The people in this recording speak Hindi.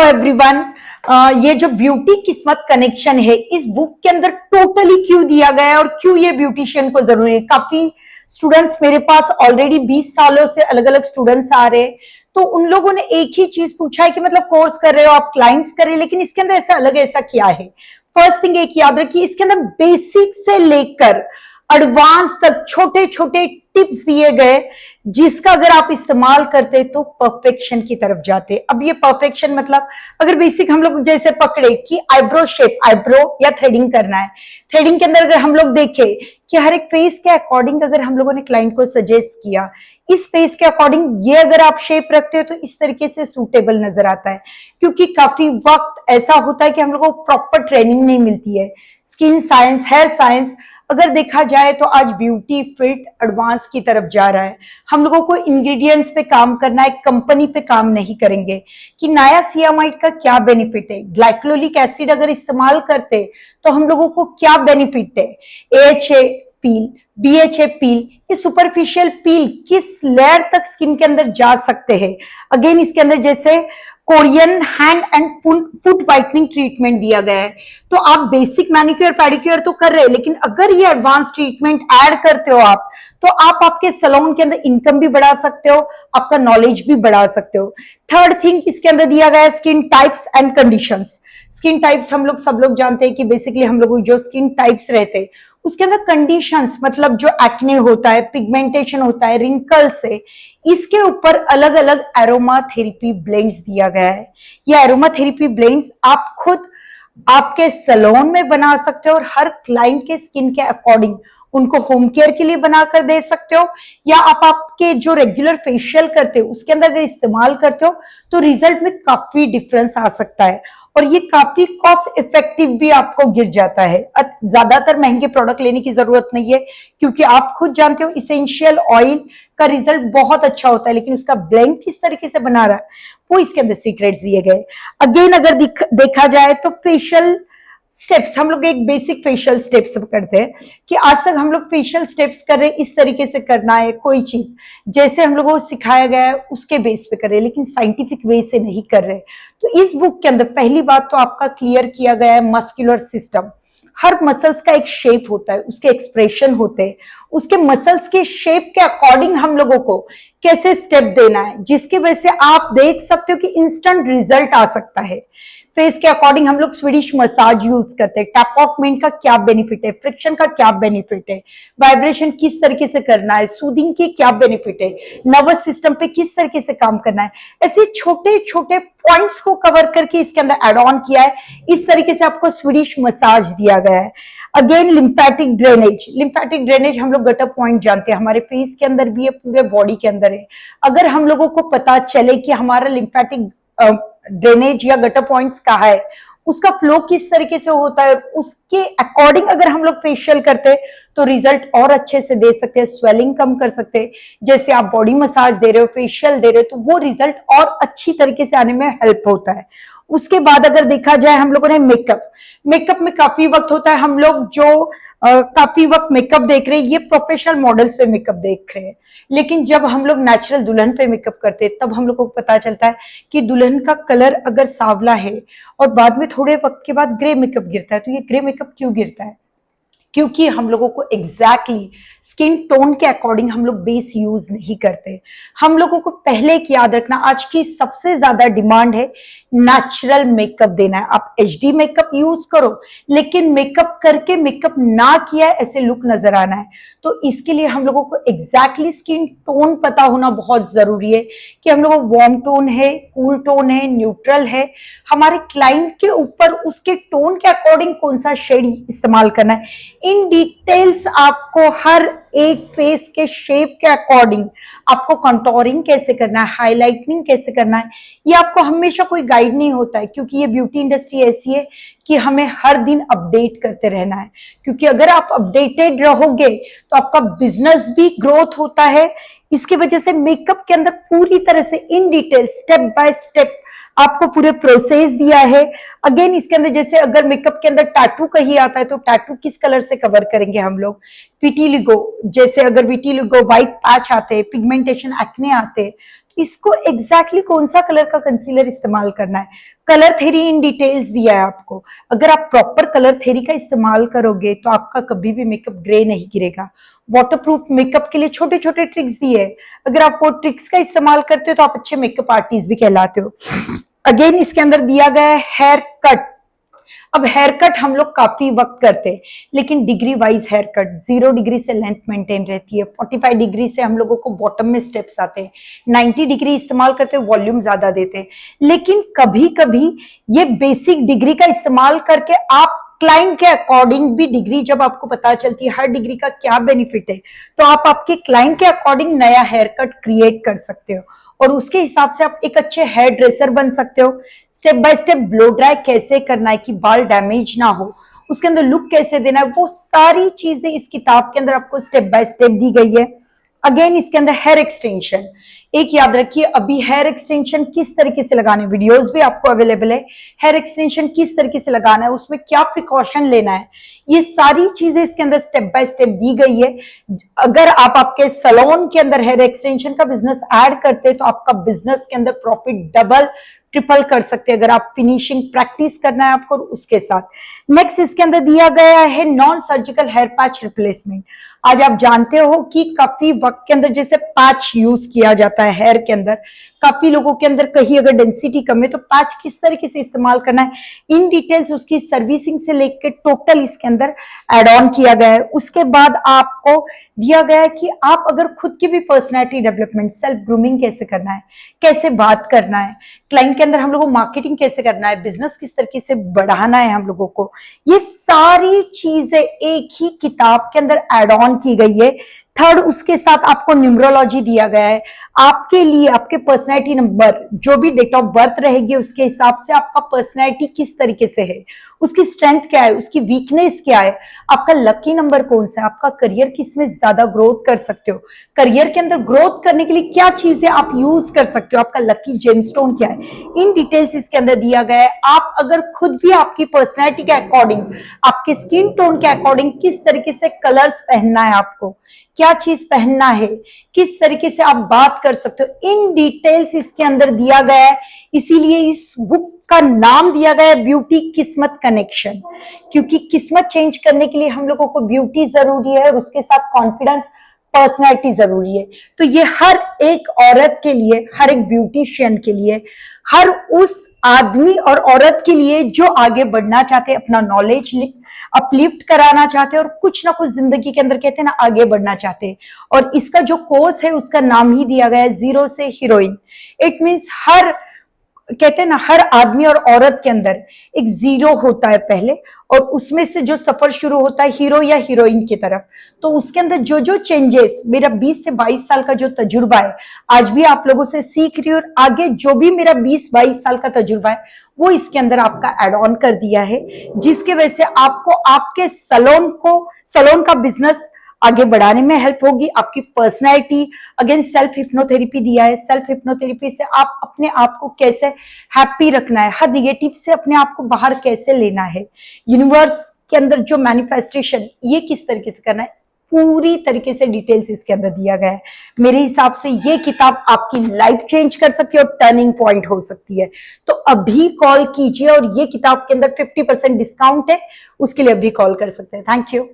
एवरीवन। ये जो ब्यूटी किस्मत कनेक्शन है इस बुक के अंदर टोटली क्यों दिया गया है और क्यों ये ब्यूटिशियन को जरूरी है। काफी स्टूडेंट्स मेरे पास ऑलरेडी 20 सालों से अलग अलग स्टूडेंट्स आ रहे हैं, तो उन लोगों ने एक ही चीज पूछा है कि मतलब कोर्स कर रहे हो आप, क्लाइंट्स कर रहे हैं, लेकिन इसके अंदर ऐसा अलग ऐसा क्या है। फर्स्ट थिंग एक याद रखिए, इसके अंदर बेसिक से लेकर एडवांस तक छोटे छोटे टिप्स दिए गए, जिसका अगर आप इस्तेमाल करते तो परफेक्शन की तरफ जाते। अब ये परफेक्शन मतलब अगर बेसिक हम लोग जैसे पकड़े कि आईब्रो शेप, आईब्रो या थ्रेडिंग करना है, थ्रेडिंग के अंदर अगर हम लोग देखें कि हर एक फेस के अकॉर्डिंग अगर हम लोगों ने क्लाइंट को सजेस्ट किया, इस फेस के अकॉर्डिंग ये अगर आप शेप रखते हो तो इस तरीके से सूटेबल नजर आता है। क्योंकि काफी वक्त ऐसा होता है कि हम लोगों को प्रॉपर ट्रेनिंग नहीं मिलती है। स्किन साइंस, हेयर साइंस अगर देखा जाए तो आज ब्यूटी फील्ड एडवांस की तरफ जा रहा है। हम लोगों को इंग्रेडिएंट्स पे काम करना है, कंपनी पे काम नहीं करेंगे कि नायासिनामाइड का क्या बेनिफिट है, ग्लाइकोलिक एसिड अगर इस्तेमाल करते तो हम लोगों को क्या बेनिफिट है, एएचए पील, बीएचए पील, ये सुपरफिशियल पील किस लेयर तक स्किन के अंदर जा सकते हैं। अगेन इसके अंदर जैसे Korean hand and foot whitening treatment दिया गया है, तो आप बेसिक मैनिक्योर पेडिक्योर तो कर रहे हैं, लेकिन अगर ये एडवांस ट्रीटमेंट ऐड करते हो आप, तो आप आपके सैलून के अंदर इनकम भी बढ़ा सकते हो, आपका नॉलेज भी बढ़ा सकते हो। थर्ड थिंग इसके अंदर दिया गया है skin types and conditions. Skin types हम लोग सब लोग जानते हैं कि बेसिकली हम लोग जो स्किन टाइप्स रहते हैं उसके अंदर कंडीशंस मतलब जो एक्ने होता है, पिगमेंटेशन होता है, रिंकल्स है, इसके ऊपर अलग अलग एरोमा थेरेपी ब्लेंड्स दिया गया है। ये एरोमा थेरेपी ब्लेंड्स आप खुद आपके सैलून में बना सकते हो और हर क्लाइंट के स्किन के अकॉर्डिंग उनको होम केयर के लिए बनाकर दे सकते हो, या आप आपके जो रेगुलर फेशियल करते हो उसके अंदर अगर इस्तेमाल करते हो तो रिजल्ट में काफी डिफरेंस आ सकता है और ये काफी कॉस्ट इफेक्टिव भी आपको गिर जाता है। ज्यादातर महंगे प्रोडक्ट लेने की जरूरत नहीं है, क्योंकि आप खुद जानते हो इसेंशियल ऑयल का रिजल्ट बहुत अच्छा होता है, लेकिन उसका ब्लेंड किस तरीके से बना रहा है वो इसके अंदर सीक्रेट्स दिए गए। अगेन अगर देखा जाए तो फेशियल स्टेप्स, हम लोग एक बेसिक फेशियल स्टेप्स करते हैं कि आज तक हम लोग फेशियल स्टेप्स कर रहे हैं, इस तरीके से करना है, कोई चीज जैसे हम लोगों को सिखाया गया है उसके बेस पे कर रहे हैं, लेकिन साइंटिफिक वे से नहीं कर रहे। तो इस बुक के अंदर पहली बात तो आपका क्लियर किया गया है मस्कुलर सिस्टम। हर मसल्स का एक शेप होता है, उसके एक्सप्रेशन होते हैं, उसके मसल्स के शेप के अकॉर्डिंग हम लोगों को कैसे स्टेप देना है, जिसकी वजह से आप देख सकते हो कि इंस्टेंट रिजल्ट आ सकता है। फेस के अकॉर्डिंग हम लोग स्वीडिश मसाज यूज करते हैं, टैप ऑकमेंट का क्या बेनिफिट है, फ्रिक्शन का क्या बेनिफिट है, वाइब्रेशन किस तरीके से करना है, सूदिंग की क्या बेनिफिट है, नर्वस सिस्टम पे किस तरीके से काम करना है, ऐसे छोटे छोटे पॉइंट्स को कवर करके इसके अंदर एड ऑन किया है। इस तरीके से आपको स्वीडिश मसाज दिया गया है। Again lymphatic drainage, lymphatic drainage हम लोग गटर पॉइंट जानते हैं, हमारे फेस के अंदर भी है, पूरे बॉडी के अंदर है। अगर हम लोगों को पता चले कि हमारा लिम्फेटिक ड्रेनेज या गटर पॉइंट्स कहाँ है, उसका फ्लो किस तरीके से होता है, उसके अकॉर्डिंग अगर हम लोग फेशियल करते हैं तो रिजल्ट और अच्छे से दे सकते हैं, स्वेलिंग कम कर सकते हैं। जैसे आप बॉडी मसाज दे रहे हो, फेशियल दे रहे हो, तो वो रिजल्ट और अच्छी तरीके से आने में हेल्प होता है। उसके बाद अगर देखा जाए हम लोगों ने मेकअप, मेकअप में काफी वक्त होता है, हम लोग जो काफी वक्त मेकअप देख रहे हैं, ये प्रोफेशनल मॉडल्स पे मेकअप देख रहे हैं, लेकिन जब हम लोग नेचुरल दुल्हन पे मेकअप करते हैं तब हम लोग को पता चलता है कि दुल्हन का कलर अगर सांवला है और बाद में थोड़े वक्त के बाद ग्रे मेकअप गिरता है, तो ये ग्रे मेकअप क्यों गिरता है? क्योंकि हम लोगों को एग्जैक्टली स्किन टोन के अकॉर्डिंग हम लोग बेस यूज नहीं करते। हम लोगों को पहले एक याद रखना, आज की सबसे ज्यादा डिमांड है नेचुरल मेकअप देना है। आप एचडी मेकअप यूज करो, लेकिन मेकअप करके मेकअप ना किया है ऐसे लुक नजर आना है। तो इसके लिए हम लोगों को एग्जैक्टली स्किन टोन पता होना बहुत जरूरी है कि हम लोगों को वार्म टोन है, कूल टोन है, न्यूट्रल है। हमारे क्लाइंट के ऊपर उसके टोन के अकॉर्डिंग कौन सा शेड इस्तेमाल करना है, इन डिटेल्स आपको हर एक फेस के शेप के अकॉर्डिंग आपको कंटोरिंग कैसे करना है, हाईलाइटनिंग कैसे करना है, ये आपको हमेशा कोई गाइड नहीं होता है। क्योंकि ये ब्यूटी इंडस्ट्री ऐसी है कि हमें हर दिन अपडेट करते रहना है, क्योंकि अगर आप अपडेटेड रहोगे तो आपका बिजनेस भी ग्रोथ होता है। इसकी वजह से मेकअप के अंदर पूरी तरह से in detail step by step आपको पूरे प्रोसेस दिया है। अगेन इसके अंदर जैसे अगर मेकअप के अंदर टैटू कहीं आता है तो टैटू किस कलर से कवर करेंगे हम लोग, विटिलिगो, जैसे अगर विटिलिगो व्हाइट पैच आते हैं, पिगमेंटेशन एक्ने आते हैं, इसको एग्जैक्टली कौन सा कलर का कंसीलर इस्तेमाल करना है, कलर थेरी इन डिटेल्स दिया है आपको। अगर आप प्रॉपर कलर थेरी का इस्तेमाल करोगे तो आपका कभी भी मेकअप ग्रे नहीं गिरेगा। वाटरप्रूफ मेकअप के लिए छोटे छोटे ट्रिक्स दिए हैं, अगर आप वो ट्रिक्स का इस्तेमाल करते हो तो आप अच्छे मेकअप आर्टिस्ट भी कहलाते हो। अगेन इसके अंदर दिया गया है हेयर कट। अब हेयर कट हम लोग काफी वक्त करते हैं, लेकिन degree wise hair cut 0 degree से लेंथ मेंटेन रहती है, 45 डिग्री से हम लोगों को बॉटम में स्टेप्स आते हैं, 90 डिग्री इस्तेमाल करते हैं, वॉल्यूम ज्यादा देते हैं। लेकिन कभी कभी ये बेसिक डिग्री का इस्तेमाल करके आप क्लाइंट के अकॉर्डिंग भी डिग्री, जब आपको पता चलती है हर डिग्री का क्या बेनिफिट है, तो आप आपके क्लाइंट के अकॉर्डिंग नया हेयर कट क्रिएट कर सकते हो और उसके हिसाब से आप एक अच्छे हेयर ड्रेसर बन सकते हो। Step by step blow dry कैसे करना है कि बाल डैमेज ना हो, उसके अंदर लुक कैसे देना है, वो सारी चीजें इस किताब के अंदर आपको स्टेप बाय स्टेप दी गई है। अगेन इसके अंदर हेयर एक्सटेंशन, एक याद रखिए, अभी हेयर एक्सटेंशन किस तरीके से लगाना है, वीडियोस भी आपको अवेलेबल है, हेयर एक्सटेंशन किस तरीके से लगाना है, उसमें क्या प्रिकॉशन लेना है, ये सारी चीजें इसके अंदर स्टेप बाय स्टेप दी गई है। अगर आप आपके सैलून के अंदर हेयर एक्सटेंशन का बिजनेस ऐड करते हैं तो आपका बिजनेस के अंदर प्रॉफिट डबल ट्रिपल कर सकते हैं, अगर आप फिनिशिंग प्रैक्टिस करना है आपको उसके साथ। नेक्स्ट इसके अंदर दिया गया है non surgical hair patch replacement. आज आप जानते हो कि काफी वक्त के अंदर जैसे पैच यूज किया जाता है हेयर के अंदर, काफी लोगों के अंदर कहीं अगर डेंसिटी कम है तो पैच किस तरीके से इस्तेमाल करना है, इन डिटेल्स उसकी सर्विसिंग से लेकर टोटल इसके अंदर एड ऑन किया गया है। उसके बाद आपको दिया गया है कि आप अगर खुद की भी पर्सनैलिटी डेवलपमेंट, सेल्फ ग्रूमिंग कैसे करना है, कैसे बात करना है, क्लाइंट के अंदर हम लोगों को मार्केटिंग कैसे करना है, बिजनेस किस तरीके से बढ़ाना है हम लोगों को, ये सारी चीजें एक ही किताब के अंदर एड ऑन की गई है। थर्ड उसके साथ आपको न्यूमरोलॉजी दिया गया है, आपके लिए आपके पर्सनैलिटी नंबर, जो भी डेट ऑफ बर्थ रहेगी उसके हिसाब से आपका पर्सनैलिटी किस तरीके से है, उसकी स्ट्रेंथ क्या है, उसकी वीकनेस क्या है, आपका लकी नंबर कौन सा है, आपका करियर किस में ज्यादा ग्रोथ कर सकते हो, करियर के अंदर ग्रोथ करने के लिए क्या चीजें आप यूज कर सकते हो, आपका लकी जेमस्टोन क्या है, इन डिटेल्स इसके अंदर दिया गया है। आप अगर खुद भी आपकी पर्सनैलिटी के अकॉर्डिंग, आपके स्किन टोन के अकॉर्डिंग किस तरीके से कलर्स पहनना है, आपको क्या चीज पहनना है, किस तरीके से आप बात कर सकते हो, इन डिटेल्स इसके अंदर दिया गया है। इसीलिए इस बुक का नाम दिया गया है ब्यूटी किस्मत कनेक्शन, क्योंकि किस्मत चेंज करने के लिए हम लोगों को ब्यूटी जरूरी है और उसके साथ कॉन्फिडेंस, पर्सनैलिटी जरूरी है। तो ये हर एक औरत के लिए, हर एक ब्यूटिशियन के लिए, हर उस आदमी और औरत के लिए जो आगे बढ़ना चाहते हैं, अपना नॉलेज अपलिफ्ट कराना चाहते हैं और कुछ ना कुछ जिंदगी के अंदर कहते हैं ना आगे बढ़ना चाहते हैं। और इसका जो कोर्स है उसका नाम ही दिया गया है जीरो से हीरोइन। इट मीन्स हर, कहते हैं ना, हर आदमी और औरत के अंदर एक जीरो होता है पहले, और उसमें से जो सफर शुरू होता है हीरो या हीरोइन की तरफ। तो उसके अंदर जो जो चेंजेस, मेरा 20 से 22 साल का जो तजुर्बा है, आज भी आप लोगों से सीख रही हूँ, और आगे जो भी मेरा 20-22 साल का तजुर्बा है वो इसके अंदर आपका एड ऑन कर दिया है, जिसके वजह से आपको आपके सलोन का बिजनेस आगे बढ़ाने में हेल्प होगी। आपकी पर्सनैलिटी, अगेन सेल्फ हिप्नोथेरेपी दिया है, सेल्फ हिप्नोथेरेपी से आप अपने आप को कैसे हैप्पी रखना है, हर निगेटिव से अपने आप को बाहर कैसे लेना है, यूनिवर्स के अंदर जो मैनिफेस्टेशन ये किस तरीके से करना है, पूरी तरीके से डिटेल्स इसके अंदर दिया गया है। मेरे हिसाब से ये किताब आपकी लाइफ चेंज कर सकती है और टर्निंग पॉइंट हो सकती है। तो अभी कॉल कीजिए, और ये किताब के अंदर 50% डिस्काउंट है, उसके लिए अभी कॉल कर सकते हैं। Thank you.